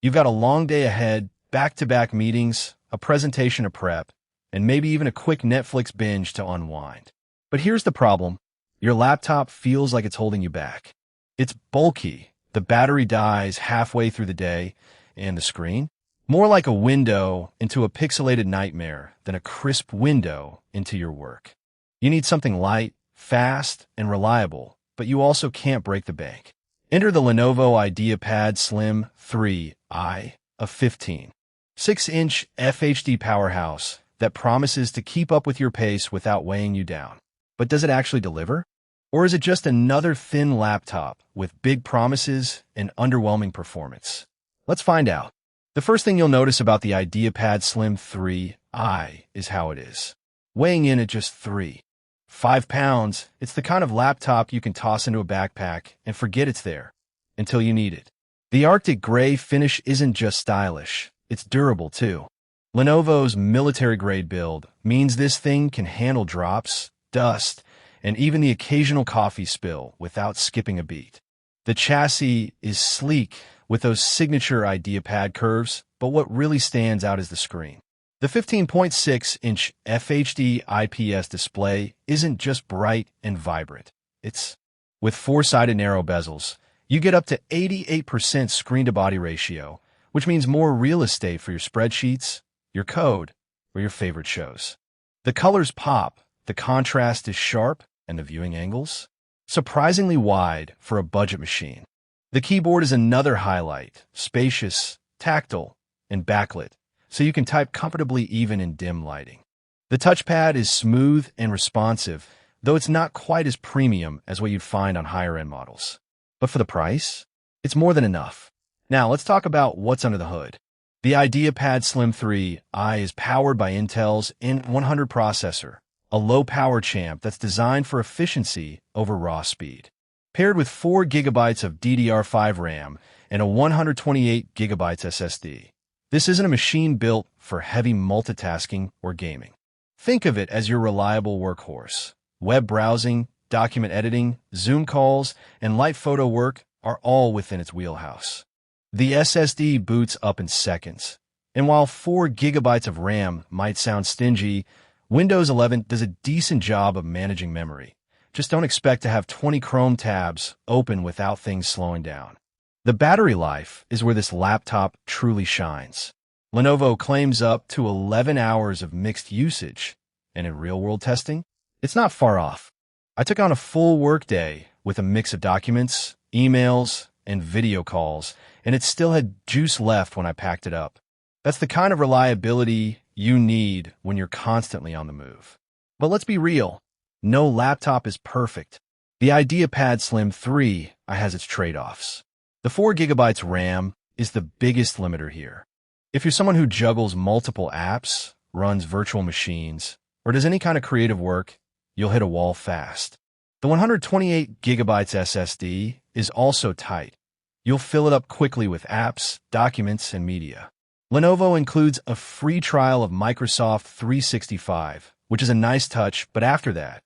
You've got a long day ahead, back-to-back meetings, a presentation to prep, and maybe even a quick Netflix binge to unwind. But here's the problem. Your laptop feels like it's holding you back. It's bulky, the battery dies halfway through the day, and the screen? More like a window into a pixelated nightmare than a crisp window into your work. You need something light, fast, and reliable, but you also can't break the bank. Enter the Lenovo IdeaPad Slim 3i, a 15.6-inch FHD powerhouse that promises to keep up with your pace without weighing you down. But does it actually deliver? Or is it just another thin laptop with big promises and underwhelming performance? Let's find out. The first thing you'll notice about the IdeaPad Slim 3i is how it is. Weighing in at just 5 pounds, it's the kind of laptop you can toss into a backpack and forget it's there until you need it. The Arctic gray finish isn't just stylish, it's durable too. Lenovo's military-grade build means this thing can handle drops, dust, and even the occasional coffee spill without skipping a beat. The chassis is sleek with those signature IdeaPad curves, but what really stands out is the screen. The 15.6-inch FHD IPS display isn't just bright and vibrant. It's, with four-sided narrow bezels, you get up to 88% screen-to-body ratio, which means more real estate for your spreadsheets, your code, or your favorite shows. The colors pop, the contrast is sharp, and the viewing angles? Surprisingly wide for a budget machine. The keyboard is another highlight, spacious, tactile, and backlit, so you can type comfortably even in dim lighting. The touchpad is smooth and responsive, though it's not quite as premium as what you'd find on higher-end models. But for the price, it's more than enough. Now, let's talk about what's under the hood. The IdeaPad Slim 3i is powered by Intel's N100 processor, a low-power champ that's designed for efficiency over raw speed. Paired with 4 GB of DDR5 RAM and a 128 GB SSD, this isn't a machine built for heavy multitasking or gaming. Think of it as your reliable workhorse. Web browsing, document editing, Zoom calls, and light photo work are all within its wheelhouse. The SSD boots up in seconds, and while 4 GB of RAM might sound stingy, Windows 11 does a decent job of managing memory. Just don't expect to have 20 Chrome tabs open without things slowing down. The battery life is where this laptop truly shines. Lenovo claims up to 11 hours of mixed usage, and in real-world testing, it's not far off. I took on a full workday with a mix of documents, emails, and video calls, and it still had juice left when I packed it up. That's the kind of reliability you need when you're constantly on the move. But let's be real. No laptop is perfect. The IdeaPad Slim 3 has its trade-offs. The 4 GB RAM is the biggest limiter here. If you're someone who juggles multiple apps, runs virtual machines, or does any kind of creative work, you'll hit a wall fast. The 128 GB SSD is also tight. You'll fill it up quickly with apps, documents, and media. Lenovo includes a free trial of Microsoft 365, which is a nice touch, but after that,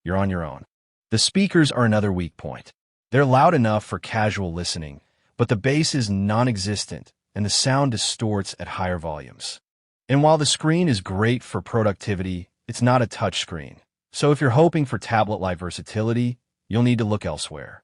you're on your own. The speakers are another weak point. They're loud enough for casual listening, but the bass is non-existent, and the sound distorts at higher volumes. And while the screen is great for productivity, it's not a touchscreen. So if you're hoping for tablet-like versatility, you'll need to look elsewhere.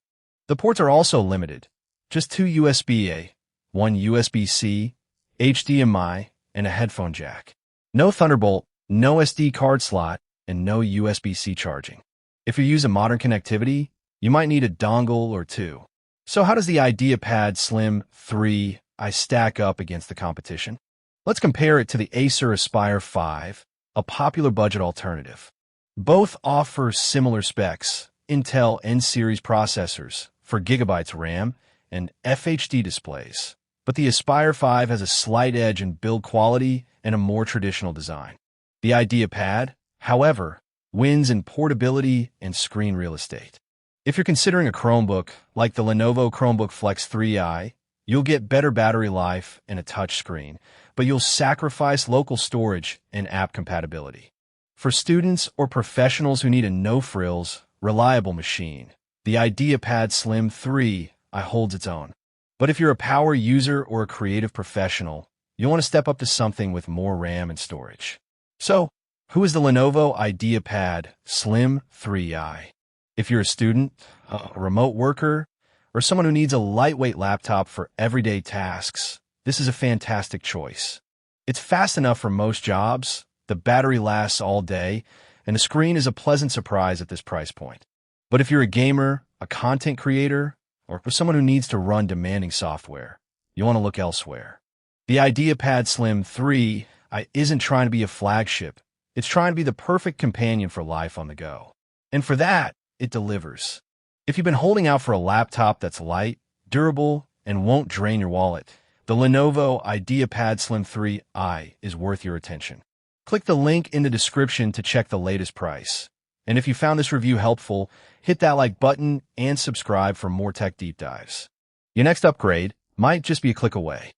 The ports are also limited. Just 2 USB-A, 1 USB-C, HDMI, and a headphone jack. No Thunderbolt, no SD card slot, and no USB-C charging. If you use a modern connectivity, you might need a dongle or two. So how does the IdeaPad Slim 3i stack up against the competition? Let's compare it to the Acer Aspire 5, a popular budget alternative. Both offer similar specs, Intel N-series processors for gigabytes RAM and FHD displays. But the Aspire 5 has a slight edge in build quality and a more traditional design. The IdeaPad, however, wins in portability and screen real estate. If you're considering a Chromebook like the Lenovo Chromebook Flex 3i, you'll get better battery life and a touch screen, but you'll sacrifice local storage and app compatibility. For students or professionals who need a no-frills, reliable machine, the IdeaPad Slim 3i holds its own. But if you're a power user or a creative professional, you'll want to step up to something with more RAM and storage. So, who is the Lenovo IdeaPad Slim 3i? If you're a student, a remote worker, or someone who needs a lightweight laptop for everyday tasks, this is a fantastic choice. It's fast enough for most jobs, the battery lasts all day, and the screen is a pleasant surprise at this price point. But if you're a gamer, a content creator, or someone who needs to run demanding software, you want to look elsewhere. The IdeaPad Slim 3 isn't trying to be a flagship. It's trying to be the perfect companion for life on the go. And for that, it delivers. If you've been holding out for a laptop that's light, durable, and won't drain your wallet, the Lenovo IdeaPad Slim 3i is worth your attention. Click the link in the description to check the latest price. And if you found this review helpful, hit that like button and subscribe for more tech deep dives. Your next upgrade might just be a click away.